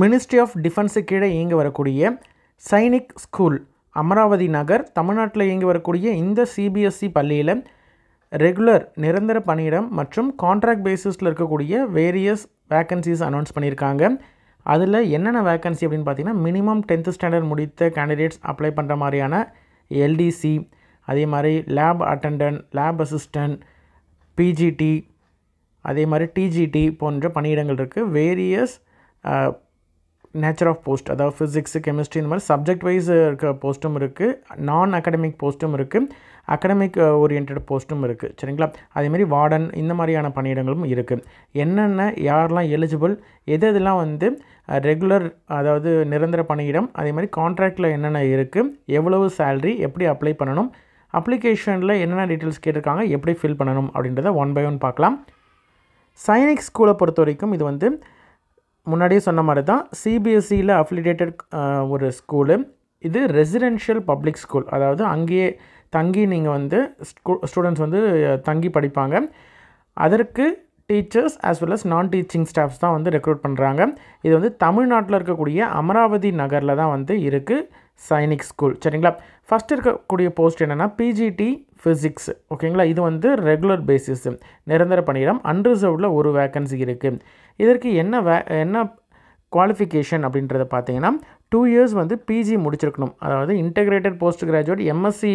Ministry of defence கீழே இயங்கி வரக்கூடிய சைனிக் ஸ்கூல் அமராவதி நகர் தமிழ்நாட்டில் இயங்கி வரக்கூடிய இந்த சிபிஎஸ்சி பள்ளியில் ரெகுலர் நிரந்தர பணியிடம் மற்றும் கான்ட்ராக்ட் பேசிஸில் இருக்கக்கூடிய வேரியஸ் வேக்கன்சிஸ் அனௌன்ஸ் பண்ணியிருக்காங்க. அதில் என்னென்ன வேக்கன்சி அப்படின்னு பார்த்தீங்கன்னா மினிமம் 10th ஸ்டாண்டர்ட் முடித்த கேண்டிடேட்ஸ் அப்ளை பண்ணுற மாதிரியான எல்டிசி, அதே மாதிரி lab attendant, lab assistant, PGT, அதே மாதிரி டிஜிடி போன்ற பணியிடங்கள் இருக்குது. வேரியஸ் நேச்சர் ஆஃப் போஸ்ட், அதாவது ஃபிசிக்ஸு, கெமிஸ்ட்ரி, இந்த மாதிரி சப்ஜெக்ட் வைஸ் இருக்க போஸ்ட்டும் இருக்குது, நான் அகடமிக் போஸ்ட்டும் இருக்குது, அகடமிக் ஓரியன்ட் போஸ்ட்டும் இருக்குது. சரிங்களா? அதேமாதிரி வார்டன் இந்த மாதிரியான பணியிடங்களும் இருக்குது. என்னென்ன யாரெல்லாம் எலிஜிபிள், எதெல்லாம் வந்து ரெகுலர் அதாவது நிரந்தர பணியிடம், அதே மாதிரி கான்ட்ராக்டில் என்னென்ன இருக்குது, எவ்வளவு சேல்ரி, எப்படி அப்ளை பண்ணணும், அப்ளிகேஷனில் என்னென்ன டீட்டெயில்ஸ் கேட்டிருக்காங்க, எப்படி ஃபில் பண்ணணும் அப்படின்றத ஒன் பை ஒன் பார்க்கலாம். சைனிக் ஸ்கூலை பொறுத்த வரைக்கும் இது வந்து முன்னாடியே சொன்ன மாதிரி தான் சிபிஎஸ்சியில் அஃபிலியேட்டட் ஒரு ஸ்கூலு. இது ரெசிடென்ஷியல் பப்ளிக் ஸ்கூல், அதாவது அங்கேயே தங்கி நீங்கள் வந்து ஸ்டூடெண்ட்ஸ் வந்து தங்கி படிப்பாங்க. அதற்கு டீச்சர்ஸ் ஆஸ் வெல் அஸ் நான் டீச்சிங் ஸ்டாஃப்ஸ் தான் வந்து ரெக்ரூட் பண்ணுறாங்க. இது வந்து தமிழ்நாட்டில் இருக்கக்கூடிய அமராவதி நகரில் தான் வந்து இருக்குது சைனிக் ஸ்கூல். சரிங்களா? ஃபஸ்ட் இருக்கக்கூடிய போஸ்ட் என்னென்னா பிஜிடி ஃபிசிக்ஸ். ஓகேங்களா? இது வந்து ரெகுலர் பேசிஸ் நிரந்தர பணியிடம். அன்ரிசர்வ்டில் ஒரு வேக்கன்சி இருக்குது. இதற்கு என்ன குவாலிஃபிகேஷன் அப்படின்றத பார்த்தீங்கன்னா 2 years வந்து பிஜி முடிச்சிருக்கணும். அதாவது integrated post graduate MSc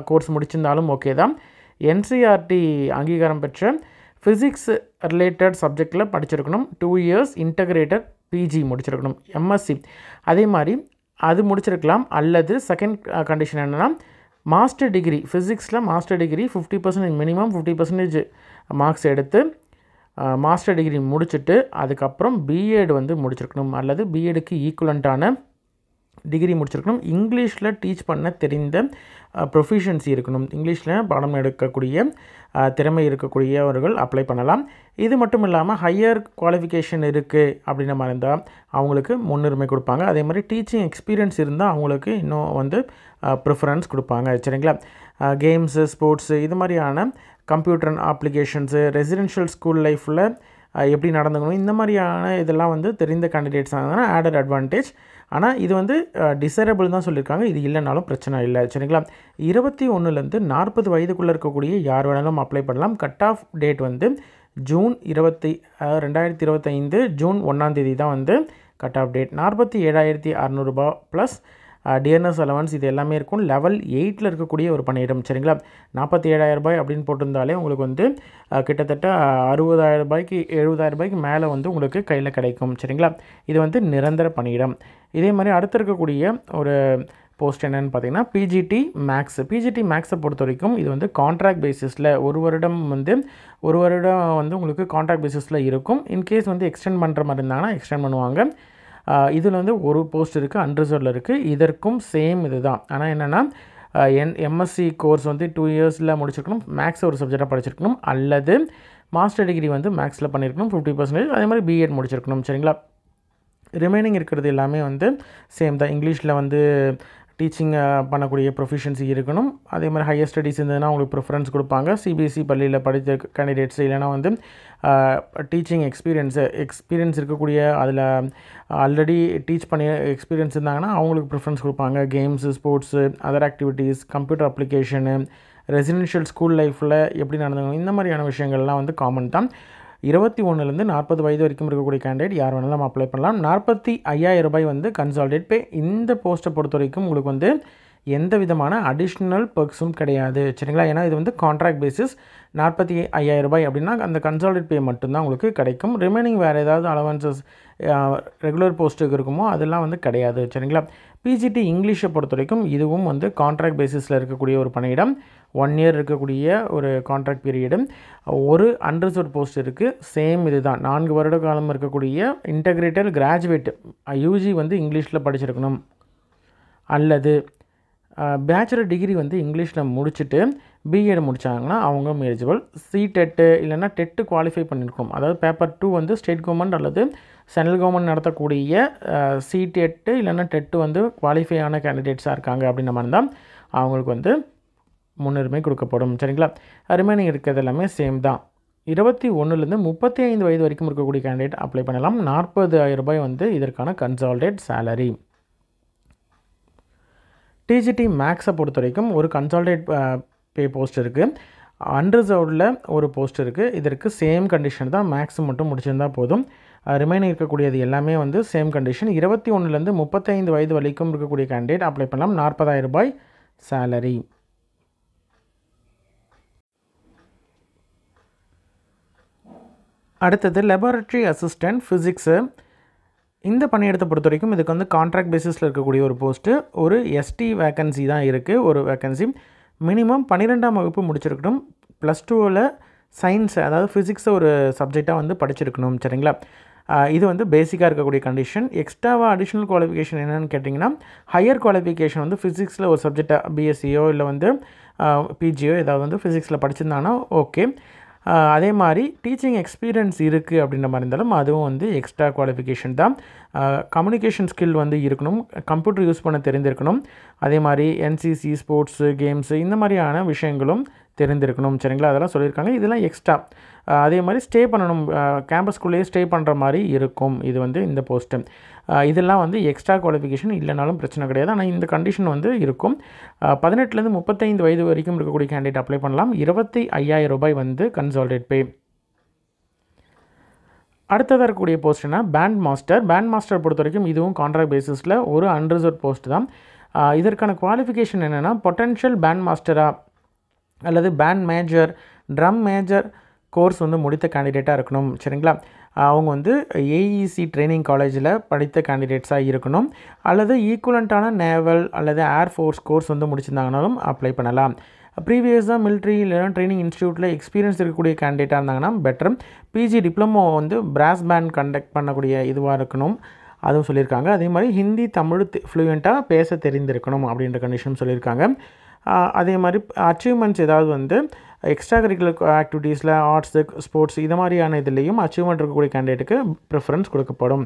course முடிச்சிருந்தாலும் ஓகே தான். என்சிஆர்டி அங்கீகாரம் பெற்ற ஃபிசிக்ஸ் ரிலேட்டட் சப்ஜெக்டில் படிச்சிருக்கணும். 2 years இன்டெகிரேட்டட் பிஜி முடிச்சிருக்கணும் எம்எஸ்சி. அதே மாதிரி அது முடிச்சிருக்கலாம். அல்லது செகண்ட் கண்டிஷன் என்னென்னா மாஸ்டர் டிகிரி, ஃபிசிக்ஸில் மாஸ்டர் டிகிரி 50% மினிமம் 50% மார்க்ஸ் எடுத்து மாஸ்டர் டிகிரி முடிச்சுட்டு அதுக்கப்புறம் பிஎட் வந்து முடிச்சிருக்கணும். அல்லது பிஎடுக்கு ஈக்குவலண்ட்டான டிகிரி முடிச்சிருக்கணும். இங்கிலீஷில் டீச் பண்ண தெரிந்த ப்ரொஃபிஷியன்சி இருக்கணும். இங்கிலீஷில் பாடம் எடுக்கக்கூடிய திறமை இருக்கக்கூடியவர்கள் அப்ளை பண்ணலாம். இது மட்டும் இல்லாமல் ஹையர் குவாலிஃபிகேஷன் இருக்குது அப்படின்ற மாதிரி இருந்தால் அவங்களுக்கு முன்னுரிமை கொடுப்பாங்க. அதே மாதிரி டீச்சிங் எக்ஸ்பீரியன்ஸ் இருந்தால் அவங்களுக்கு இன்னும் வந்து ப்ரிஃபரன்ஸ் கொடுப்பாங்க. சரிங்களா? கேம்ஸு, ஸ்போர்ட்ஸு, இது மாதிரியான கம்ப்யூட்டர் அப்ளிகேஷன்ஸு, ரெசிடென்ஷியல் ஸ்கூல் லைஃப்பில் எப்படி நடந்துக்கணும், இந்த மாதிரியான இதெல்லாம் வந்து தெரிந்த கேண்டிடேட்ஸ் ஆனதுனா ஆடட் அட்வான்டேஜ். ஆனால் இது வந்து டிசைரபிள் தான் சொல்லியிருக்காங்க. இது இல்லைனாலும் பிரச்சனை இல்லை. சரிங்களா? 21 40 வயதுக்குள்ளே இருக்கக்கூடிய யார் வேணாலும் அப்ளை பண்ணலாம். கட் ஆஃப் டேட் வந்து ஜூன் 2025 ஜூன் 1 தான் வந்து கட் ஆஃப் டேட். 47,600 ரூபா ப்ளஸ் டிஎன்எஸ் அலவன்ஸ் இது எல்லாமே இருக்கும். லெவல் 8 இருக்கக்கூடிய ஒரு பணியிடம். சரிங்களா? 47,000 ரூபாய் அப்படின்னு போட்டிருந்தாலே உங்களுக்கு வந்து கிட்டத்தட்ட 60,000 ரூபாய்க்கு 70,000 ரூபாய்க்கு மேலே வந்து உங்களுக்கு கையில் கிடைக்கும். சரிங்களா? இது வந்து நிரந்தர பணியிடம். இதே மாதிரி அடுத்து இருக்கக்கூடிய ஒரு போஸ்ட் என்னென்னு பார்த்தீங்கன்னா பிஜிடி மேக்ஸ். பிஜிடி மேக்ஸை பொறுத்த வரைக்கும் இது வந்து கான்ட்ராக்ட் பேசிஸில் ஒரு வருடம் வந்து உங்களுக்கு கான்ட்ராக்ட் பேசிஸில் இருக்கும். இன்கேஸ் வந்து எக்ஸ்டெண்ட் பண்ணுற மாதிரி இருந்தாங்கன்னா எக்ஸ்டெண்ட் பண்ணுவாங்க. இதில் வந்து ஒரு போஸ்ட் இருக்குது, அன்ரிசர்வ்டில் இருக்குது. இதற்கும் சேம் இது தான். ஆனால் என்னென்னா எம்எஸ்சி கோர்ஸ் வந்து 2 years முடிச்சிருக்கணும், மேக்ஸ் ஒரு சப்ஜெக்டாக படிச்சிருக்கணும், அல்லது மாஸ்டர் டிகிரி வந்து மேக்ஸில் பண்ணியிருக்கணும் 50%. அதே மாதிரி பிஎட் முடிச்சிருக்கணும். சரிங்களா? ரிமைனிங் இருக்கிறது எல்லாமே வந்து சேம் தான். இங்கிலீஷில் வந்து டீச்சிங் பண்ணக்கூடிய ப்ரொஃபிஷியன்சி இருக்கணும். அதே மாதிரி ஹையர் ஸ்டடீஸ் இருந்ததுன்னா உங்களுக்கு ப்ரிஃபரன்ஸ் கொடுப்பாங்க. சிபிஎஸ்சி பள்ளியில் படித்த கேண்டிடேட்ஸ் இல்லைனா வந்து டீச்சிங் எக்ஸ்பீரியன்ஸ் இருக்கக்கூடிய அதில் ஆல்ரெடி டீச் பண்ணி எக்ஸ்பீரியன்ஸ் இருந்தாங்கன்னா அவங்களுக்கு ப்ரிஃபரன்ஸ் கொடுப்பாங்க. Games, sports, other activities, computer application, residential school லைஃப்பில் எப்படி நடந்துக்கணும், இந்த மாதிரியான விஷயங்கள்லாம் வந்து காமன் தான். 21 40 வயது வரைக்கும் இருக்கக்கூடிய கேண்டிடேட் யார் வேணாலும் அப்ளை பண்ணலாம். 45,000 ரூபாய் வந்து கன்சாலிடேட் பே. இந்த போஸ்ட்டை பொறுத்த வரைக்கும் உங்களுக்கு வந்து எந்த விதமான அடிஷ்னல் பெர்க்ஸும் கிடையாது. சரிங்களா? ஏன்னா இது வந்து கான்ட்ராக்ட் பேசிஸ். 45,000 ரூபாய் அப்படின்னா அந்த கன்சாலிடேட் பே மட்டும்தான் உங்களுக்கு கிடைக்கும். ரிமைனிங் வேறு ஏதாவது அலவன்சஸ் ரெகுலர் போஸ்ட்டுக்கு இருக்குமோ அதெல்லாம் வந்து கிடையாது. சரிங்களா? பிஜிடி இங்கிலீஷை பொறுத்த வரைக்கும் இதுவும் வந்து கான்ட்ராக்ட் பேசிஸில் இருக்கக்கூடிய ஒரு பணியிடம். 1 year இருக்கக்கூடிய ஒரு கான்ட்ராக்ட் பீரியடு. ஒரு அன்ரிசர்வ்ட் போஸ்ட் இருக்குது. சேம் இது தான். 4 வருட காலம் இருக்கக்கூடிய இன்டெகிரேட்டட் கிராஜுவேட் யூஜி வந்து இங்கிலீஷில் படிச்சிருக்கணும். அல்லது பேச்சுலர் டிகிரி வந்து இங்கிலீஷில் முடிச்சுட்டு பிஎட் முடித்தாங்கன்னா அவங்க எலிஜிபிள். சிடெட்டு இல்லைனா டெட்டு குவாலிஃபை பண்ணியிருக்கோம். அதாவது பேப்பர் 2 வந்து ஸ்டேட் கவர்மெண்ட் அல்லது சென்ட்ரல் கவர்மெண்ட் நடத்தக்கூடிய சிடெட்டு இல்லைனா டெட்டு வந்து குவாலிஃபை ஆன கேண்டிடேட்ஸாக இருக்காங்க அப்படின்ற மாதிரி தான் அவங்களுக்கு வந்து முன்னுரிமை கொடுக்கப்படும். சரிங்களா? ரிமைனிங் இருக்கிறது எல்லாமே சேம் தான். 21லேருந்து 35 வயது வரைக்கும் இருக்கக்கூடிய கேண்டிடேட் அப்ளை பண்ணலாம். 40,000 ரூபாய் வந்து இதற்கான கன்சால்டேட் சேலரி. டிஜிடி மேக்ஸை பொறுத்த வரைக்கும் ஒரு கன்சால்டேட் பே போஸ்ட் இருக்குது. அன்ரிசர்வ்டில் ஒரு போஸ்ட் இருக்குது. இதற்கு சேம் கண்டிஷன் தான், மேக்ஸ் மட்டும் முடிச்சிருந்தால் போதும். ரிமைனிங் இருக்கக்கூடியது எல்லாமே வந்து சேம் கண்டிஷன். 21லேருந்து 35 வயது வரைக்கும் இருக்கக்கூடிய கேண்டிடேட் அப்ளை பண்ணலாம். 40,000 ரூபாய் சேலரி. அடுத்தது லெபார்ட்ரி அசிஸ்டன்ட் ஃபிசிக்ஸு. இந்த பணியிடத்தை பொறுத்த வரைக்கும் இதுக்கு வந்து கான்ட்ராக்ட் பேசிஸில் இருக்கக்கூடிய ஒரு போஸ்ட்டு. ஒரு எஸ்டி வேக்கன்சி தான் இருக்குது. ஒரு வேக்கன்சி மினிமம் 12ஆம் வகுப்பு முடிச்சிருக்கணும். +2ல் சயின்ஸ் அதாவது ஃபிசிக்ஸை ஒரு சப்ஜெக்டாக வந்து படிச்சிருக்கணும். சரிங்களா? இது வந்து பேசிக்காக இருக்கக்கூடிய கண்டிஷன். எக்ஸ்ட்ராவாக அடிஷ்னல் குவாலிஃபிகேஷன் என்னென்னு கேட்டிங்கன்னா, ஹையர் குவாலிஃபிகேஷன் வந்து ஃபிசிக்ஸில் ஒரு சப்ஜெக்டாக பிஎஸ்சியோ இல்லை வந்து பிஜியோ ஏதாவது வந்து ஃபிசிக்ஸில் படிச்சிருந்தாங்கன்னா ஓகே. அதே மாதிரி டீச்சிங் எக்ஸ்பீரியன்ஸ் இருக்குது அப்படின்ற மாதிரி இருந்தாலும் அதுவும் வந்து எக்ஸ்ட்ரா குவாலிஃபிகேஷன் தான். கம்யூனிகேஷன் ஸ்கில் வந்து இருக்கணும். கம்ப்யூட்டர் யூஸ் பண்ண தெரிந்திருக்கணும். அதே மாதிரி என்சிசி, ஸ்போர்ட்ஸு, கேம்ஸு இந்த மாதிரியான விஷயங்களும் தெரிந்திருக்கணும். சரிங்களா? அதெல்லாம் சொல்லியிருக்காங்க. இதெல்லாம் எக்ஸ்ட்ரா. அதே மாதிரி ஸ்டே பண்ணணும். கேம்பஸ்குள்ளேயே ஸ்டே பண்ணுற மாதிரி இருக்கும் இது வந்து இந்த போஸ்ட்டு. இதெல்லாம் வந்து எக்ஸ்ட்ரா குவாலிஃபிகேஷன் இல்லைனாலும் பிரச்சனை கிடையாது. ஆனால் இந்த கண்டிஷன் வந்து இருக்கும். 18லேருந்து 35 வயது வரைக்கும் இருக்கக்கூடிய கேண்டிடேட் அப்ளை பண்ணலாம். 25,000 ரூபாய் வந்து கன்சால்டேட் பே. அடுத்ததாக இருக்கக்கூடிய போஸ்ட்னா பேண்ட் மாஸ்டர். பேண்ட் மாஸ்டர் பொறுத்த வரைக்கும் இதுவும் கான்ட்ராக்ட் பேசிஸில் ஒரு அன்ரிசர்வ் போஸ்ட் தான். இதற்கான குவாலிஃபிகேஷன் என்னென்னா, பொட்டன்ஷியல் பேண்ட் மாஸ்டராக அல்லது band major, drum major course வந்து முடித்த கேண்டிடேட்டாக இருக்கணும். சரிங்களா? அவங்க வந்து ஏஇசி ட்ரைனிங் காலேஜில் படித்த கேண்டிடேட்ஸாக இருக்கணும். அல்லது ஈக்குவலண்ட்டான நேவல் அல்லது ஏர்ஃபோர்ஸ் கோர்ஸ் வந்து முடிச்சிருந்தாங்கனாலும் அப்ளை பண்ணலாம். ப்ரீவியஸாக மிலிட்ரி இல்லைனா ட்ரைனிங் இன்ஸ்டியூட்டில் எக்ஸ்பீரியன்ஸ் இருக்கக்கூடிய கேண்டிடேட்டாக இருந்தாங்கன்னா பெட்டர். பிஜி டிப்ளமோ வந்து பிராஸ் பேண்ட் கண்டக்ட் பண்ணக்கூடிய இதுவாக இருக்கணும், அதுவும் சொல்லியிருக்காங்க. அதே மாதிரி ஹிந்தி, தமிழ் ஃப்ளூயண்ட்டாக பேச தெரிந்திருக்கணும் அப்படின்ற கண்டிஷன் சொல்லியிருக்காங்க. அதே மாதிரி அச்சீவ்மெண்ட்ஸ் ஏதாவது வந்து எக்ஸ்ட்ரா கரிக்குலர் ஆக்டிவிட்டீஸில் ஆர்ட்ஸு, ஸ்போர்ட்ஸ் இது மாதிரியான இதுலேயும் அச்சீவ்மெண்ட் இருக்கக்கூடிய கேண்டிடேட்டுக்கு ப்ரிஃபரன்ஸ் கொடுக்கப்படும்.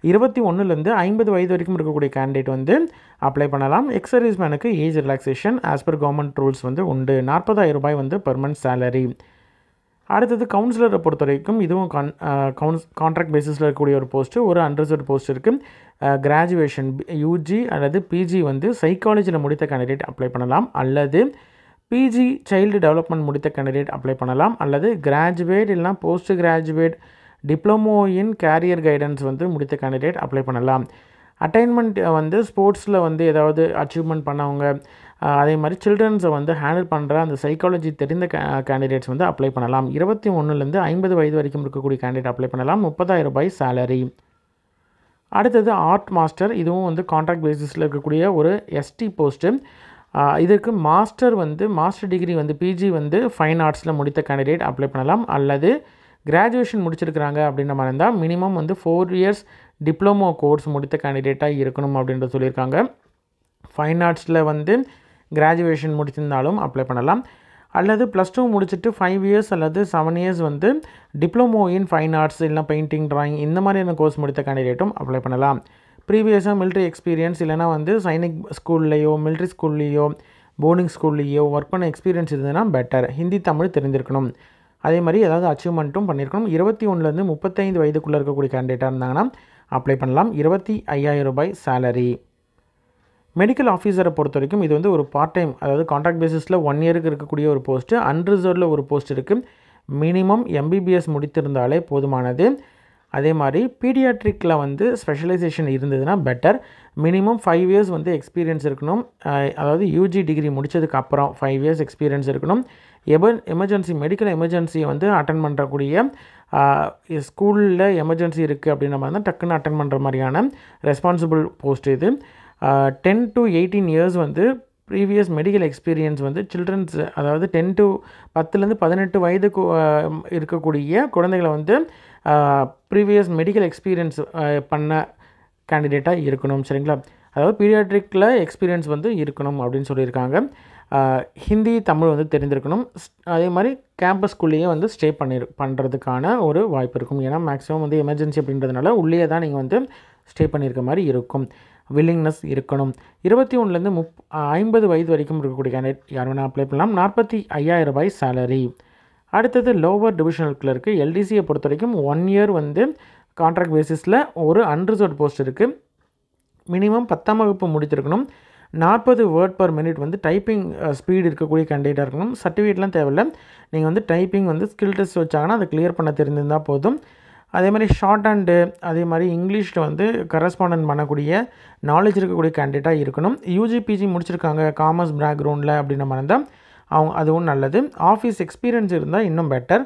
21லேருந்து 50 வயது வரைக்கும் இருக்கக்கூடிய கேண்டிடேட் வந்து அப்ளை பண்ணலாம். எக்ஸர்வீஸ் மேனுக்கு age relaxation as per government rules வந்து உண்டு. 40,000 ரூபாய் வந்து பெர்மனன்ட் சேலரி. அடுத்தது கவுன்சிலரை பொறுத்த வரைக்கும் இதுவும் கான்ட்ராக்ட் பேசிஸில் இருக்கக்கூடிய ஒரு போஸ்ட்டு. ஒரு அன்ரிசர்வ்ட் போஸ்ட் இருக்குது. கிராஜுவேஷன் யூஜி அல்லது பிஜி வந்து சைக்காலஜியில் முடித்த கேண்டிடேட் அப்ளை பண்ணலாம். அல்லது பிஜி சைல்டு டெவலப்மெண்ட் முடித்த கேண்டிடேட் அப்ளை பண்ணலாம். அல்லது கிராஜுவேட் இல்லைனா post graduate diploma in carrier guidance வந்து முடித்த கேண்டிடேட் அப்ளை பண்ணலாம். அட்டைன்மெண்ட் வந்து ஸ்போர்ட்ஸில் வந்து ஏதாவது அச்சீவ்மெண்ட் பண்ணவங்க, அதே மாதிரி சில்ட்ரன்ஸை வந்து ஹேண்டில் பண்ணுற அந்த சைக்காலஜி தெரிந்த கேண்டிடேட்ஸ் வந்து அப்ளை பண்ணலாம். 21லேருந்து 50 வயது வரைக்கும் இருக்கக்கூடிய கேண்டிடேட் அப்ளை பண்ணலாம். 30,000 ரூபாய் சேலரி. அடுத்தது ஆர்ட் மாஸ்டர். இதுவும் வந்து கான்ட்ராக்ட் பேசிஸில் இருக்கக்கூடிய ஒரு எஸ்டி போஸ்ட்டு. இதற்கு மாஸ்டர் டிகிரி வந்து பிஜி வந்து ஃபைன் ஆர்ட்ஸில் முடித்த கேண்டிடேட் அப்ளை பண்ணலாம். அல்லது கிராஜுவேஷன் முடிச்சிருக்கிறாங்க அப்படின்ற மாதிரி இருந்தால் மினிமம் வந்து 4 இயர்ஸ் டிப்ளமோ கோர்ஸ் முடித்த கேண்டிடேட்டாக இருக்கணும் அப்படின்றது சொல்லியிருக்காங்க. ஃபைன் ஆர்ட்ஸில் வந்து கிராஜுவேஷன் முடிச்சிருந்தாலும் அப்ளை பண்ணலாம். அல்லது +2 முடிச்சுட்டு 5 இயர்ஸ் அல்லது 7 இயர்ஸ் வந்து டிப்ளமோ இன் ஃபைன் ஆர்ட்ஸ் இல்லைனா பெயிண்டிங், ட்ராயிங் இந்த மாதிரியான கோர்ஸ் முடித்த கேண்டிடேட்டும் அப்ளை பண்ணலாம். ப்ரீவியஸாக மிலிட்ரி எக்ஸ்பீரியன்ஸ் இல்லைனா வந்து சைனிக் ஸ்கூல்லையோ மிலிட்ரி ஸ்கூல்லையோ போர்டிங் ஸ்கூல்லையோ ஒர்க் பண்ண எக்ஸ்பீரியன்ஸ் இருந்ததுன்னா பெட்டர். ஹிந்தி, தமிழ் தெரிஞ்சிருக்கணும். அதே மாதிரி ஏதாவது அச்சீவ்மெண்ட்டும் பண்ணியிருக்கணும். 21லேருந்து 35 வயதுக்குள்ளே இருக்கக்கூடிய கேண்டிடேட்டாக இருந்தாங்கன்னா அப்ளை பண்ணலாம். 25,000 ரூபாய் சேலரி. மெடிக்கல் ஆஃபீஸரை பொறுத்த வரைக்கும் இது வந்து ஒரு பார்ட் டைம், அதாவது கான்ட்ராக்ட் பேசிஸில் 1 இயருக்கு இருக்கக்கூடிய ஒரு போஸ்ட்டு. அன்ரிசர்வ்டில் ஒரு போஸ்ட் இருக்குது. மினிமம் எம்பிபிஎஸ் முடித்திருந்தாலே போதுமானது. அதே மாதிரி பீடியாட்ரிக்கில் வந்து ஸ்பெஷலைசேஷன் இருந்ததுன்னா பெட்டர். மினிமம் 5 இயர்ஸ் வந்து எக்ஸ்பீரியன்ஸ் இருக்கணும். அதாவது யூஜி டிகிரி முடித்ததுக்கு அப்புறம் 5 இயர்ஸ் எக்ஸ்பீரியன்ஸ் இருக்கணும். எமர்ஜென்சி மெடிக்கல் எமர்ஜென்சியை வந்து அட்டன் பண்ணுறக்கூடிய ஸ்கூலில் எமர்ஜென்சி இருக்குது அப்படின்ற மாதிரி தான் டக்குன்னு அட்டன் பண்ணுற மாதிரியான ரெஸ்பான்சிபிள் போஸ்ட் இது. 10 to 18 இயர்ஸ் வந்து ப்ரீவியஸ் மெடிக்கல் எக்ஸ்பீரியன்ஸ் வந்து சில்ட்ரன்ஸ், அதாவது 10லேருந்து 18 வயதுக்கு இருக்கக்கூடிய குழந்தைகளை வந்து ப்ரீவியஸ் மெடிக்கல் எக்ஸ்பீரியன்ஸ் பண்ண கேண்டிடேட்டாக இருக்கணும். சரிங்களா? அதாவது பீடியாட்ரிக்கில் எக்ஸ்பீரியன்ஸ் வந்து இருக்கணும் அப்படின்னு சொல்லியிருக்காங்க. ஹிந்தி, தமிழ் வந்து தெரிந்திருக்கணும். அதே மாதிரி கேம்பஸ்குள்ளேயே வந்து ஸ்டே பண்ணுறதுக்கான ஒரு வாய்ப்பு இருக்கும். ஏன்னா மேக்ஸிமம் வந்து எமர்ஜென்சி அப்படின்றதுனால உள்ளே தான் நீங்கள் வந்து ஸ்டே பண்ணியிருக்க மாதிரி இருக்கும். வில்லிங்னஸ் இருக்கணும். 21லேருந்து 50 வயது வரைக்கும் இருக்கக்கூடிய கேண்டிடேட் யார் வேணால் அப்ளை பண்ணலாம். 45,000 ரூபாய் சேலரி. அடுத்தது லோவர் டிவிஷனல் கிளர்க்கு எல்டிசியை பொறுத்த வரைக்கும் 1 இயர் வந்து கான்ட்ராக்ட் பேசிஸில் ஒரு அன்ரிசர்வ்ட் போஸ்ட் இருக்குது. மினிமம் 10ஆம் வகுப்பு முடித்திருக்கணும். 40 வேர்ட் பர் மினிட் வந்து டைப்பிங் ஸ்பீடு இருக்கக்கூடிய கேண்டிடேட்டாக இருக்கணும். சர்டிஃபிகேட்லாம் தேவையில்லை. நீங்கள் வந்து டைப்பிங் வந்து ஸ்கில் டெஸ்ட் வச்சாங்கன்னா அதை கிளியர் பண்ண தெரிஞ்சிருந்தால் போதும். அதே மாதிரி ஷார்ட் ஹேண்டு அதே மாதிரி இங்கிலீஷில் வந்து கரஸ்பாண்டன்ட் பண்ணக்கூடிய நாலேஜ் இருக்கக்கூடிய கேண்டிடேட்டாக இருக்கணும். யூஜி பிஜி முடிச்சிருக்காங்க காமர்ஸ் பேக்ரவுண்டில் அப்படின்ற மாதிரி இருந்தால் அவங்க அதுவும் நல்லது. ஆஃபீஸ் எக்ஸ்பீரியன்ஸ் இருந்தால் இன்னும் better.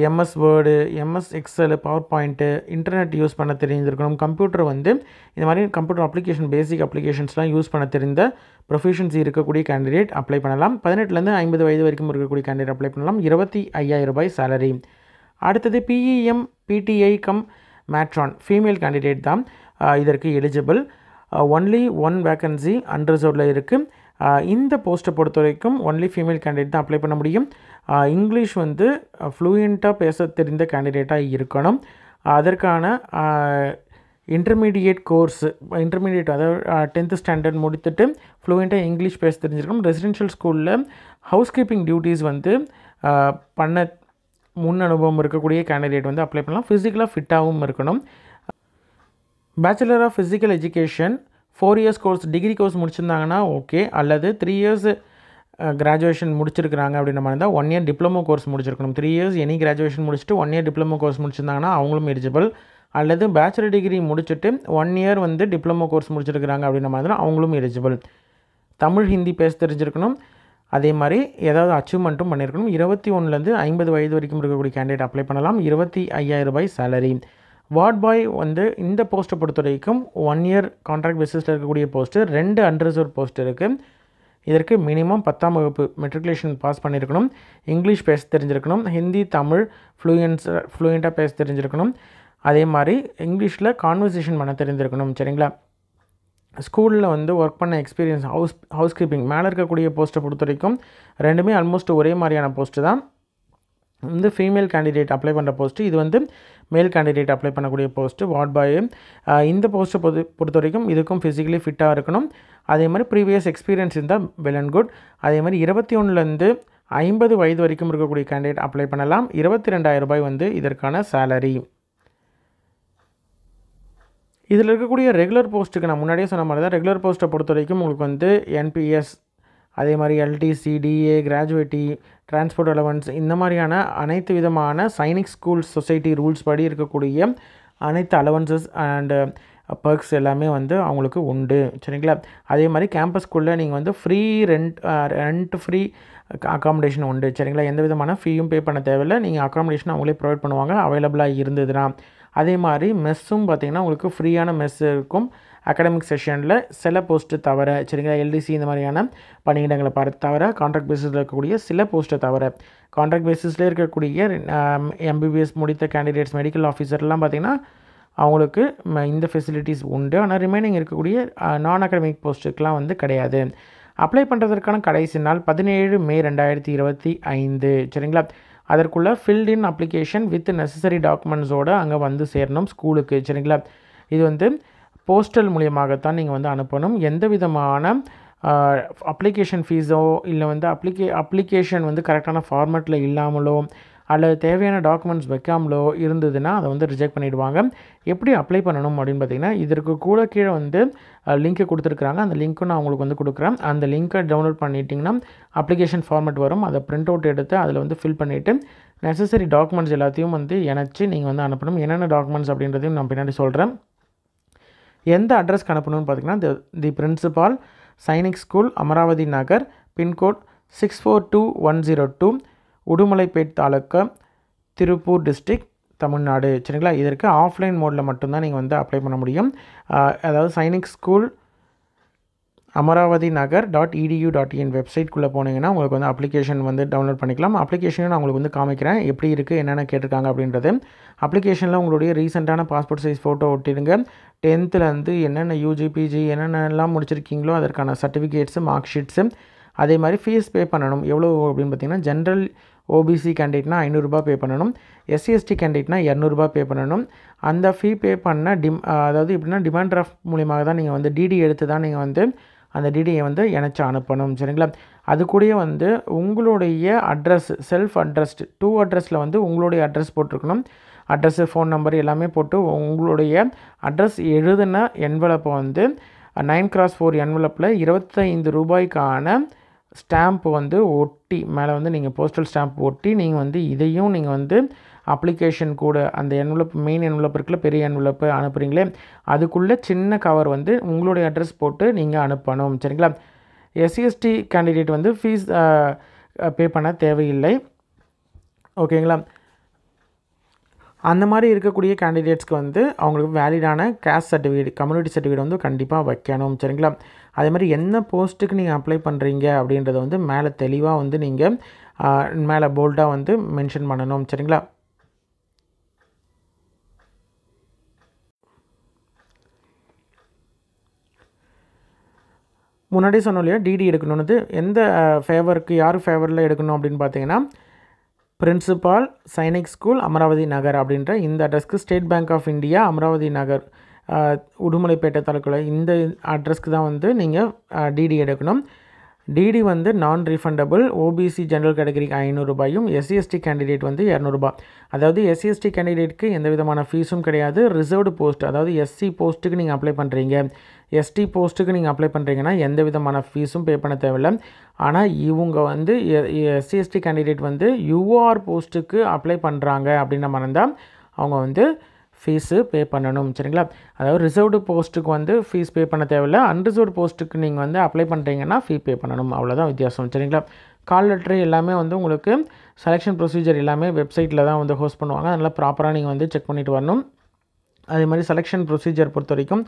MS word, MS XL, power point, internet use பண்ண தெரிஞ்சிருக்கணும். கம்ப்யூட்டர் வந்து இந்த மாதிரி கம்ப்யூட்டர் அப்ளிகேஷன் பேசிக் அப்ளிகேஷன்ஸ்லாம் யூஸ் பண்ண தெரிந்த ப்ரொஃபிஷியன்சி இருக்கக்கூடிய கேண்டிடேட் அப்ளை பண்ணலாம். 18லேருந்து 50 வயது வரைக்கும் இருக்கக்கூடிய கேண்டிடேட் அப்ளை பண்ணலாம். 25,000 ரூபாய் சேலரி. அடுத்தது PEM PTI cum matron female candidate தான் இதற்கு எலிஜிபிள். ஒன்லி 1 வேக்கன்சி அன்ரிசர்வ்டில் இருக்குது. இந்த போஸ்ட்டை பொறுத்த வரைக்கும் ஒன்லி ஃபீமேல் கேண்டிடேட் தான் அப்ளை பண்ண முடியும். இங்கிலீஷ் வந்து ஃப்ளூயண்ட்டாக பேச தெரிந்த கேண்டிடேட்டாக இருக்கணும். அதற்கான இன்டர்மீடியேட் கோர்ஸ் அதாவது 10th ஸ்டாண்டர்ட் முடித்துட்டு ஃப்ளூயண்ட்டாக இங்கிலீஷ் பேச தெரிஞ்சிருக்கணும். ரெசிடென்ஷியல் ஸ்கூலில் ஹவுஸ் கீப்பிங் டியூட்டிஸ் வந்து பண்ண முன் அனுபவம் இருக்கக்கூடிய கேண்டிடேட் வந்து அப்ளை பண்ணலாம். ஃபிசிக்கலாக ஃபிட்டாகவும் இருக்கணும். Bachelor of physical education 4 years course degree course முடிச்சிருந்தாங்கன்னா ஓகே. அல்லது 3 இயர்ஸ் கிராஜுவேஷன் முடிச்சிருக்கிறாங்க அப்படின்ற மாதிரி இருந்தால் 1 இயர் டிப்ளமோ கோர்ஸ் முடிச்சிருக்கணும். 3 இயர்ஸ் எனி கிராஜுவேஷன் முடிச்சுட்டு 1 இயர் டிப்ளமோ கோர்ஸ் முடிச்சிருந்தாங்கன்னா அவங்களும் எலிஜிபிள். அல்லது பேச்சுலர் டிகிரி முடிச்சுட்டு 1 இயர் வந்து டிப்ளமோ கோர்ஸ் முடிச்சிருக்கிறாங்க அப்படின்ற மாதிரி தான் அவங்களும் எலிஜிபிள். தமிழ் ஹிந்தி பேச தெரிஞ்சிருக்கணும். அதே மாதிரி ஏதாவது அச்சீவ்மெண்ட்டும் பண்ணியிருக்கணும். 21லேருந்து 50 வயது வரைக்கும் இருக்கக்கூடிய கேண்டிடேட் அப்ளை பண்ணலாம். 25,000 ரூபாய் சேலரி. வார்ட் பாய் வந்து இந்த போஸ்ட்டை பொறுத்த வரைக்கும் 1 இயர் கான்ட்ராக்ட் பேசிஸில் இருக்கக்கூடிய போஸ்ட்டு, 2 அன்ரிசர்வ் போஸ்ட் இருக்குது. இதற்கு மினிமம் 10ஆம் வகுப்பு மெட்ரிகுலேஷன் பாஸ் பண்ணியிருக்கணும். இங்கிலீஷ் பேச தெரிஞ்சிருக்கணும். ஹிந்தி தமிழ் ஃப்ளூயண்ட்டாக பேச தெரிஞ்சிருக்கணும். அதே மாதிரி இங்கிலீஷில் கான்வர்சேஷன் பண்ண தெரிஞ்சிருக்கணும். சரிங்களா? ஸ்கூலில் வந்து ஒர்க் பண்ண எக்ஸ்பீரியன்ஸ், ஹவுஸ் கீப்பிங் மேலே இருக்கக்கூடிய போஸ்ட்டை பொறுத்த வரைக்கும் ரெண்டுமே ஆல்மோஸ்ட் ஒரே மாதிரியான போஸ்ட்டு தான். வந்து ஃபீமேல் கேண்டிடேட் அப்ளை பண்ணுற போஸ்ட்டு, இது வந்து மேல் கேண்டிடேட் அப்ளை பண்ணக்கூடிய போஸ்ட்டு வார்ட் பாய். இந்த போஸ்ட்டை பொறுத்த வரைக்கும் இதுக்கும் ஃபிசிக்கலி ஃபிட்டாக இருக்கணும். அதே மாதிரி ப்ரீவியஸ் எக்ஸ்பீரியன்ஸ் இருந்தால் வெல் அண்ட் குட். அதே மாதிரி 21லேருந்து 50 வயது வரைக்கும் இருக்கக்கூடிய கேண்டிடேட் அப்ளை பண்ணலாம். 22,000 ரூபாய் வந்து இதற்கான சேலரி. இதில் இருக்கக்கூடிய ரெகுலர் போஸ்ட்டுக்கு நான் முன்னாடியே சொன்ன மாதிரி தான், ரெகுலர் போஸ்ட்டை பொறுத்த வரைக்கும் உங்களுக்கு வந்து என்பிஎஸ், அதே மாதிரி LTC, DA, gratuity, transport allowance, இந்த மாதிரியான அனைத்து விதமான சைனிக் ஸ்கூல் சொசைட்டி ரூல்ஸ் படி இருக்கக்கூடிய அனைத்து அலவன்சஸ் அண்டு பர்க்ஸ் எல்லாமே வந்து அவங்களுக்கு உண்டு. சரிங்களா? அதே மாதிரி கேம்பஸ் ஸ்கூலில் நீங்கள் வந்து ஃப்ரீ ரெண்ட் ஃப்ரீ அக்காமடேஷன் உண்டு. சரிங்களா? எந்த விதமான ஃபீயும் பே பண்ண தேவையில்லை. நீங்கள் அக்காமடேஷன் அவங்களே ப்ரொவைட் பண்ணுவாங்க அவைலபிளாக இருந்ததுன்னா. அதே மாதிரி மெஸ்ஸும் பார்த்திங்கன்னா உங்களுக்கு ஃப்ரீயான மெஸ் இருக்கும் அகாடமிக் செஷனில் சில போஸ்ட்டு தவிர. சரிங்களா? எல்டிசி இந்த மாதிரியான பணியிடங்களை தவிர, கான்ட்ராக்ட் பேசிஸில் இருக்கக்கூடிய சில போஸ்ட்டை தவிர, கான்ட்ராக்ட் பேசிஸில் இருக்கக்கூடிய எம்பிபிஎஸ் முடித்த கேண்டிடேட்ஸ், மெடிக்கல் ஆஃபீஸர்லாம் பார்த்திங்கன்னா அவங்களுக்கு இந்த ஃபெசிலிட்டிஸ் உண்டு. ஆனால் ரிமைனிங் இருக்கக்கூடிய நான் அகாடமிக் போஸ்ட்டுக்கெலாம் வந்து கிடையாது. அப்ளை பண்ணுறதற்கான கடைசி நாள் 17 மே 2025. சரிங்களா? அதற்குள்ளே ஃபில்ட்-இன் அப்ளிகேஷன் வித் நெசசரி டாக்குமெண்ட்ஸோடு அங்கே வந்து சேரணும் ஸ்கூலுக்கு. சரிங்களா? இது வந்து போஸ்டல் மூலியமாகத்தான் நீங்கள் வந்து அனுப்பணும். எந்த விதமான அப்ளிகேஷன் ஃபீஸோ இல்லை வந்து அப்ளிகேஷன் வந்து கரெக்டான ஃபார்மேட்டில் இல்லாமலோ அல்லது தேவையான டாக்குமெண்ட்ஸ் வைக்காமலோ இருந்ததுன்னா அதை வந்து ரிஜெக்ட் பண்ணிவிடுவாங்க. எப்படி அப்ளை பண்ணணும் அப்படின்னு பார்த்திங்கன்னா, இதற்கு கூட கீழே வந்து லிங்க்கை கொடுத்துருக்குறாங்க. அந்த லிங்க்கும் நான் உங்களுக்கு வந்து கொடுக்குறேன். அந்த லிங்க்கை டவுன்லோட் பண்ணிட்டிங்கன்னா அப்ளிகேஷன் ஃபார்மேட் வரும். அதை பிரிண்ட் அவுட் எடுத்து அதில் வந்து ஃபில் பண்ணிவிட்டு நெசசரி டாக்குமெண்ட்ஸ் எல்லாத்தையும் வந்து இணைச்சி நீங்கள் வந்து அனுப்பணும். என்னென்ன டாக்குமெண்ட்ஸ் அப்படின்றதையும் நான் பின்னாடி சொல்கிறேன். எந்த அட்ரஸ்க்கு அனுப்பணும்னு பார்த்திங்கன்னா, தி பிரின்சிபால், சைனிக் ஸ்கூல், அமராவதி நகர், பின்கோட் 642102, உடுமலைப்பேட் தாலுக்கா, திருப்பூர் டிஸ்ட்ரிக்ட், தமிழ்நாடு. சரிங்களா? இதற்கு ஆஃப்லைன் மோடில் மட்டும்தான் நீங்கள் வந்து அப்ளை பண்ண முடியும். அதாவது சைனிக் ஸ்கூல் அமராவதி நகர் .edu.in வெப்சைட்குள்ளே போனீங்கன்னா உங்களுக்கு வந்து அப்ளிகேஷன் வந்து டவுன்லோட் பண்ணிக்கலாம். அப்ளிகேஷனும் நான் உங்களுக்கு வந்து காமிக்கிறேன் எப்படி இருக்குது, என்னென்ன கேட்டிருக்காங்க அப்படின்றது. அப்ளிகேஷனில் உங்களுடைய ரீசெண்டான பாஸ்போர்ட் சைஸ் ஃபோட்டோ ஒட்டிடுங்க. 10th என்னென்ன யூஜி பிஜி என்னென்னலாம் முடிச்சிருக்கீங்களோ அதற்கான சர்டிஃபிகேட்ஸு, மார்க் ஷீட்ஸு. அதே மாதிரி ஃபீஸ் பே பண்ணணும். எவ்வளோ அப்படின்னு பார்த்தீங்கன்னா, ஜென்ரல் ஓபிசி கேண்டிடேட்னா 500 ரூபாய் பே பண்ணணும். எஸ்சிஎஸ்டி கேண்டிடேட்னா 200 ரூபாய் பே பண்ணணும். அந்த ஃபீ பே பண்ண அதாவது எப்படின்னா டிமாண்ட் டிராஃப்ட் மூலியமாக தான் நீங்கள் வந்து டிடி எடுத்து தான் நீங்கள் வந்து அந்த டிடியை வந்து இணைச்சி அனுப்பணும். சரிங்களா? அது கூடயே வந்து உங்களுடைய அட்ரஸ் செல்ஃப் அட்ரஸ்டு 2 அட்ரஸில் வந்து உங்களுடைய அட்ரஸ் போட்டிருக்கணும். அட்ரஸ்ஸு, ஃபோன் நம்பர் எல்லாமே போட்டு உங்களுடைய அட்ரஸ் எழுதின என்வலப்பை வந்து 9x4 என்வலப்பில் ₹25 ஸ்டாம்ப் வந்து ஒட்டி மேலே வந்து நீங்கள் போஸ்டல் ஸ்டாம்ப் ஒட்டி நீங்கள் வந்து இதையும் நீங்கள் வந்து அப்ளிகேஷன் கூட அந்த என்வலப் மெயின் என்வலப் இருக்குல்ல, பெரிய என்வலப்பு அனுப்புகிறீங்களே அதுக்குள்ளே சின்ன கவர் வந்து உங்களுடைய அட்ரஸ் போட்டு நீங்கள் அனுப்பணும். சரிங்களா? எஸ்சிஎஸ்டி கேண்டிடேட் வந்து ஃபீஸ் பே பண்ண தேவையில்லை. ஓகேங்களா? அந்த மாதிரி இருக்கக்கூடிய கேண்டிடேட்ஸ்க்கு வந்து அவங்களுக்கு வேலிடான கேஸ்ட் சர்டிஃபிகேட், கம்யூனிட்டி சர்டிஃபிகேட் வந்து கண்டிப்பாக வைக்கணும். சரிங்களா? அதே மாதிரி என்ன போஸ்ட்டுக்கு நீங்கள் அப்ளை பண்ணுறீங்க அப்படின்றத வந்து மேலே தெளிவாக வந்து நீங்கள் மேலே போல்டாக வந்து மென்ஷன் பண்ணணும். சரிங்களா? முன்னாடி சொன்னோம் இல்லையா, டிடி எடுக்கணும்னு எந்த ஃபேவருக்கு யார் ஃபேவரில் எடுக்கணும் அப்படின்னு பார்த்தீங்கன்னா, பிரின்சிபால் சைனிக் ஸ்கூல் அமராவதி நகர் அப்படின்ற இந்த அட்ரஸ்க்கு state bank of India Amaravathi Nagar Udumalaipettai தாலுக்காவில் இந்த அட்ரஸ்க்கு தான் வந்து நீங்கள் டிடி எடுக்கணும். டிடி வந்து நான் ரீஃபண்டபிள். ஓபிசி ஜென்ரல் கேட்டகரிக்கு ₹500, எஸ்சிஎஸ்டி கேண்டிடேட் வந்து ₹200. அதாவது எஸ்சிஎஸ்டி கேண்டிடேட்டுக்கு எந்த விதமான ஃபீஸும் கிடையாது. ரிசர்வ்டு போஸ்ட், அதாவது எஸ்சி போஸ்ட்டுக்கு நீங்கள் அப்ளை பண்ணுறீங்க, எஸ்டி போஸ்ட்டுக்கு நீங்கள் அப்ளை பண்ணுறீங்கன்னா எந்த விதமான ஃபீஸும் பே பண்ண தேவையில்லை. ஆனால் இவங்க வந்து எஸ்சிஎஸ்டி கேண்டிடேட் வந்து யூஆர் போஸ்ட்டுக்கு அப்ளை பண்ணுறாங்க அப்படின்ற மாதிரி இருந்தால் அவங்க வந்து ஃபீஸு பே பண்ணணும். சரிங்களா? அதாவது ரிசர்வ்டு போஸ்ட்டுக்கு வந்து ஃபீஸ் பே பண்ண தேவையில்லை. அன்ரிசர்வ்டு போஸ்ட்டுக்கு நீங்கள் வந்து அப்ளை பண்ணுறீங்கன்னா ஃபீ பே பண்ணணும். அவ்வளோதான் வித்தியாசம். சரிங்களா? கால் லெட்ரு எல்லாமே வந்து உங்களுக்கு செலெக்ஷன் ப்ரொசீஜர் எல்லாமே வெப்சைட்டில் தான் வந்து ஹோஸ்ட் பண்ணுவாங்க. அதனால் ப்ராப்பராக நீங்கள் வந்து செக் பண்ணிவிட்டு வரணும். அதே மாதிரி செலெக்ஷன் ப்ரொசீஜர் பொறுத்த வரைக்கும்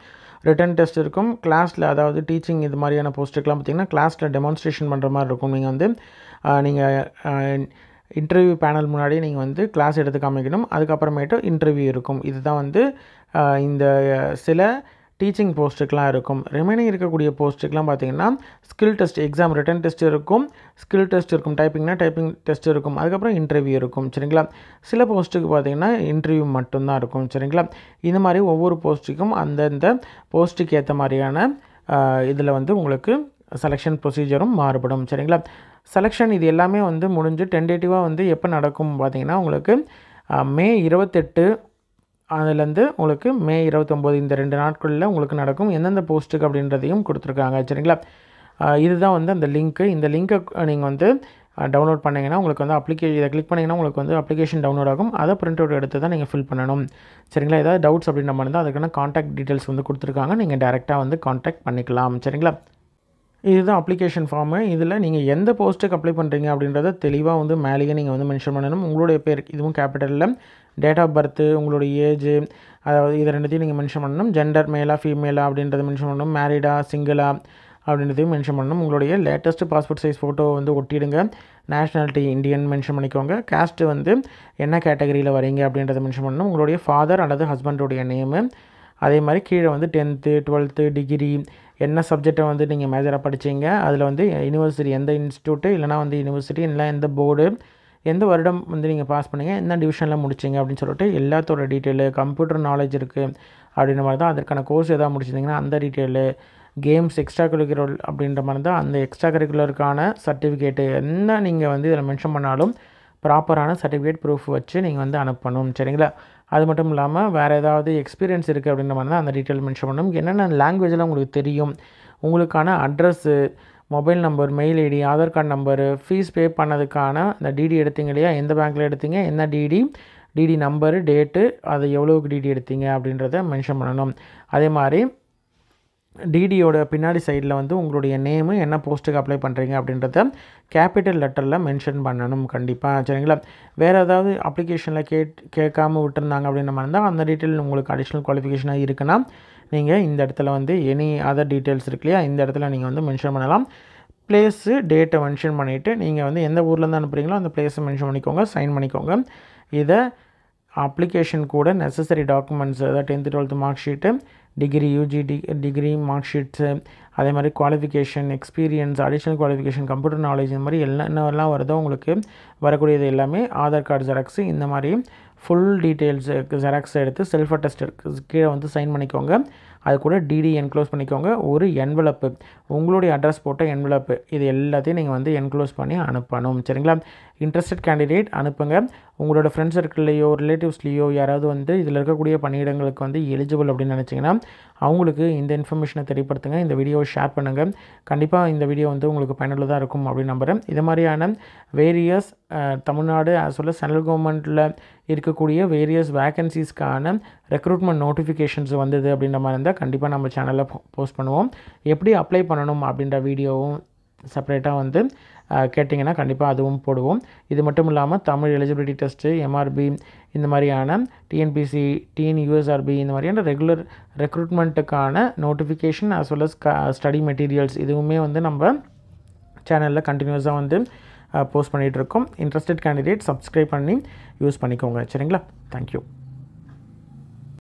ரிட்டன் டெஸ்ட் இருக்கும். கிளாஸில், அதாவது டீச்சிங் இது மாதிரியான போஸ்ட்டுக்கெலாம் பார்த்திங்கன்னா கிளாஸில் டெமான்ஸ்ட்ரேஷன் பண்ணுற மாதிரி இருக்கும். நீங்கள் வந்து நீங்கள் இன்டர்வியூ பேனல் முன்னாடி நீங்கள் வந்து கிளாஸ் எடுத்து காமிக்கணும். அதுக்கப்புறமேட்டு இன்டர்வியூ இருக்கும். இதுதான் வந்து இந்த சில டீச்சிங் போஸ்ட்டுக்கெலாம் இருக்கும். ரிமைனிங் இருக்கக்கூடிய போஸ்ட்டுக்கெலாம் பார்த்திங்கன்னா skill test, exam written test இருக்கும், ஸ்கில் டெஸ்ட் இருக்கும், டைப்பிங்னா டைப்பிங் டெஸ்ட் இருக்கும், அதுக்கப்புறம் இன்டர்வியூ இருக்கும். சரிங்களா? சில போஸ்ட்டுக்கு பார்த்திங்கன்னா இன்டர்வியூ மட்டும்தான் இருக்கும். சரிங்களா? இந்த மாதிரி ஒவ்வொரு போஸ்ட்டுக்கும் அந்தந்த போஸ்ட்டுக்கு ஏற்ற மாதிரியான இதில் வந்து உங்களுக்கு செலெக்ஷன் ப்ரொசீஜரும் மாறுபடும். சரிங்களா? செலெக்ஷன் இது எல்லாமே வந்து முடிஞ்சு டென்டேட்டிவாக வந்து எப்போ நடக்கும் பார்த்திங்கன்னா உங்களுக்கு மே 28 அதுலேருந்து உங்களுக்கு மே 29 இந்த 2 நாட்களில் உங்களுக்கு நடக்கும். எந்தெந்த போஸ்ட்டுக்கு அப்படின்றதையும் கொடுத்துருக்காங்க. சரிங்களா? இதுதான் வந்து அந்த லிங்க்கு. இந்த லிங்க்கை நீங்கள் வந்து டவுன்லோட் பண்ணிங்கன்னா உங்களுக்கு வந்து இதை கிளிக் பண்ணிங்கன்னா உங்களுக்கு வந்து அப்ளிகேஷன் டவுன்லோட் ஆகும். அதை பிரிண்ட் அவுட் எடுத்து தான் நீங்கள் ஃபில் பண்ணணும். சரிங்களா? ஏதாவது டவுட்ஸ் அப்படின்ற மாதிரி இருந்தால் அதுக்கான காண்டாக்ட் டீட்டெயில்ஸ் வந்து கொடுத்துருக்காங்க. நீங்கள் டேரெக்டாக வந்து காண்டாக்ட் பண்ணிக்கலாம். சரிங்களா? இதுதான் அப்ளிகேஷன் ஃபார்மு. இதில் நீங்கள் எந்த போஸ்ட்டுக்கு அப்ளை பண்ணுறீங்க அப்படின்றத தெளிவாக வந்து மேலேயே நீங்கள் வந்து மென்ஷன் பண்ணணும். உங்களுடைய பேர், இதுவும் கேபிட்டலில், டேட் ஆஃப் பர்த்து, உங்களுடைய ஏஜு, அதாவது இது ரெண்டுத்தையும் நீங்கள் மென்ஷன் பண்ணணும். ஜெண்டர் மேலா ஃபீமேலா அப்படின்றத மென்ஷன் பண்ணணும். மேரிடா சிங்கிளா அப்படின்றதையும் மென்ஷன் பண்ணணும். உங்களுடைய லேட்டஸ்ட்டு பாஸ்போர்ட் சைஸ் ஃபோட்டோ வந்து ஒட்டிடுங்க. நேஷ்னாலிட்டி இந்தியன் மென்ஷன் பண்ணிக்கோங்க. காஸ்ட்டு வந்து என்ன கேட்டகரியில் வரீங்க அப்படின்றத மென்ஷன் பண்ணணும். உங்களுடைய ஃபாதர் அல்லது ஹஸ்பண்டுடைய நேமு, அதே மாதிரி கீழே வந்து 10th 12th டிகிரி என்ன சப்ஜெக்டை வந்து நீங்கள் மேஜராக படித்தீங்க, அதில் வந்து யூனிவர்சிட்டி எந்த இன்ஸ்டியூட்டு, இல்லைனா வந்து யூனிவர்சிட்டி, இல்லை எந்த போர்டு, எந்த வருடம் வந்து நீங்கள் பாஸ் பண்ணீங்க, என்ன டிவிஷனில் முடிச்சிங்க அப்படின்னு சொல்லிட்டு எல்லாத்தோட டீட்டெயிலு, கம்ப்யூட்டர் நாலேஜ் இருக்குது அப்படின்ற மாதிரி தான், அதற்கான கோர்ஸ் எதாவது முடிச்சிருந்தீங்கன்னா அந்த டீட்டெயிலு, கேம்ஸ் எக்ஸ்ட்ரா கரிக்குலர் அப்படின்ற மாதிரி தான் அந்த எக்ஸ்ட்ரா கரிக்குலருக்கான சர்டிஃபிகேட்டு என்ன நீங்கள் வந்து இதில் மென்ஷன் பண்ணாலும் ப்ராப்பரான சர்டிஃபிகேட் ப்ரூஃப் வச்சு நீங்கள் வந்து அனுப்பணும். சரிங்களா? அது மட்டும் இல்லாமல் வேறு ஏதாவது எக்ஸ்பீரியன்ஸ் இருக்குது அப்படின்ற மாதிரி தான் அந்த டீட்டெயில் மென்ஷன் பண்ணணும். என்னென்ன லாங்குவேஜில் உங்களுக்கு தெரியும், உங்களுக்கான address, mobile number, mail ID, Aadhaar card number, fees pay பண்ணதுக்கான இந்த டிடி எடுத்தீங்க இல்லையா, எந்த பேங்க்கில் எடுத்தீங்க, என்ன டிடி நம்பரு, டேட்டு, அது எவ்வளோக்கு டிடி எடுத்தீங்க அப்படின்றத மென்ஷன் பண்ணணும். அதே மாதிரி டிடியோட பின்னாடி சைடில் வந்து உங்களுடைய நேமு, என்ன போஸ்ட்டுக்கு அப்ளை பண்ணுறீங்க அப்படின்றத கேபிட்டல் லெட்டரில் மென்ஷன் பண்ணணும் கண்டிப்பாக. சரிங்களா? வேறு ஏதாவது அப்ளிகேஷனில் கேட்காம விட்டுருந்தாங்க அப்படின்ற மாதிரி இருந்தால் அந்த டீட்டெயில் உங்களுக்கு அடிஷ்னல் குவாலிஃபிகேஷனாக இருக்குன்னா நீங்கள் இந்த இடத்துல வந்து எனி அதர் டீட்டெயில்ஸ் இருக்கு இல்லையா, இந்த இடத்துல நீங்கள் வந்து மென்ஷன் பண்ணலாம். ப்ளேஸு, டேட்டை மென்ஷன் பண்ணிவிட்டு நீங்கள் வந்து எந்த ஊர்லேருந்து அனுப்புகிறீங்களோ அந்த ப்ளேஸை மென்ஷன் பண்ணிக்கோங்க, சைன் பண்ணிக்கோங்க. இதை அப்ளிகேஷன் கூட நெசசரி டாக்குமெண்ட்ஸ், அதாவது 10th 12th mark sheet, degree, UG degree mark sheets, அதே மாதிரி qualification, experience, additional qualification, computer knowledge, இந்த மாதிரி என்னென்னலாம் வருதோ உங்களுக்கு வரக்கூடியது எல்லாமே, ஆதார் கார்டு ஜெராக்ஸு, இந்த மாதிரி ஃபுல் டீட்டெயில்ஸ் ஜெராக்ஸ் எடுத்து செல்ஃப் அட்டஸ்டட் கீழே வந்து சைன் பண்ணிக்கோங்க. அது கூட டிடி என்க்ளோஸ் பண்ணிக்கோங்க. ஒரு என்வலப்பு, உங்களுடைய அட்ரஸ் போட்ட என்வலப்பு, இது எல்லாத்தையும் நீங்கள் வந்து என்க்ளோஸ் பண்ணி அனுப்பணும். சரிங்களா? இன்ட்ரெஸ்டட் கேண்டிடேட் அனுப்புங்க. உங்களோட ஃப்ரெண்ட்ஸ் சர்க்கிள்லையோ ரிலேட்டிவ்ஸ்லேயோ யாராவது வந்து இதில் இருக்கக்கூடிய பணியிடங்களுக்கு வந்து எலிஜிபிள் அப்படின்னு நினச்சிங்கன்னா அவங்களுக்கு இந்த இன்ஃபர்மேஷனை தெரியப்படுத்துங்க. இந்த வீடியோவை ஷேர் பண்ணுங்கள். கண்டிப்பாக இந்த வீடியோ வந்து உங்களுக்கு பயனுள்ளதாக இருக்கும் அப்படின்னு நம்புகிறேன். இது மாதிரியான various Tamil Nadu as well central கவர்மெண்ட்டில் இருக்கக்கூடிய வேரியஸ் வேக்கன்சிஸ்க்கான ரெக்ரூட்மெண்ட் நோட்டிஃபிகேஷன்ஸ் வந்தது அப்படின்ற மாதிரி இருந்தால் கண்டிப்பாக நம்ம சேனலில் போஸ்ட் பண்ணுவோம். எப்படி அப்ளை பண்ணணும் அப்படின்ற வீடியோவும் செப்பரேட்டாக வந்து கேட்டிங்கன்னா கண்டிப்பாக அதுவும் போடுவோம். இது மட்டும் இல்லாமல் தமிழ் எலிஜிபிலிட்டி டெஸ்ட்டு, எம்ஆர்பி, இந்த மாதிரியான டிஎன்பிசி, யூஎஸ்ஆர்பி இந்த மாதிரியான ரெகுலர் ரெக்ரூட்மெண்ட்டுக்கான notification as well as study materials இதுவுமே வந்து நம்ம சேனலில் கண்டினியூஸாக வந்து போஸ்ட் பண்ணிகிட்ருக்கோம். இன்ட்ரெஸ்டட் கேண்டிடேட் சப்ஸ்கிரைப் பண்ணி யூஸ் பண்ணிக்கோங்க. சரிங்களா? தேங்க்யூ.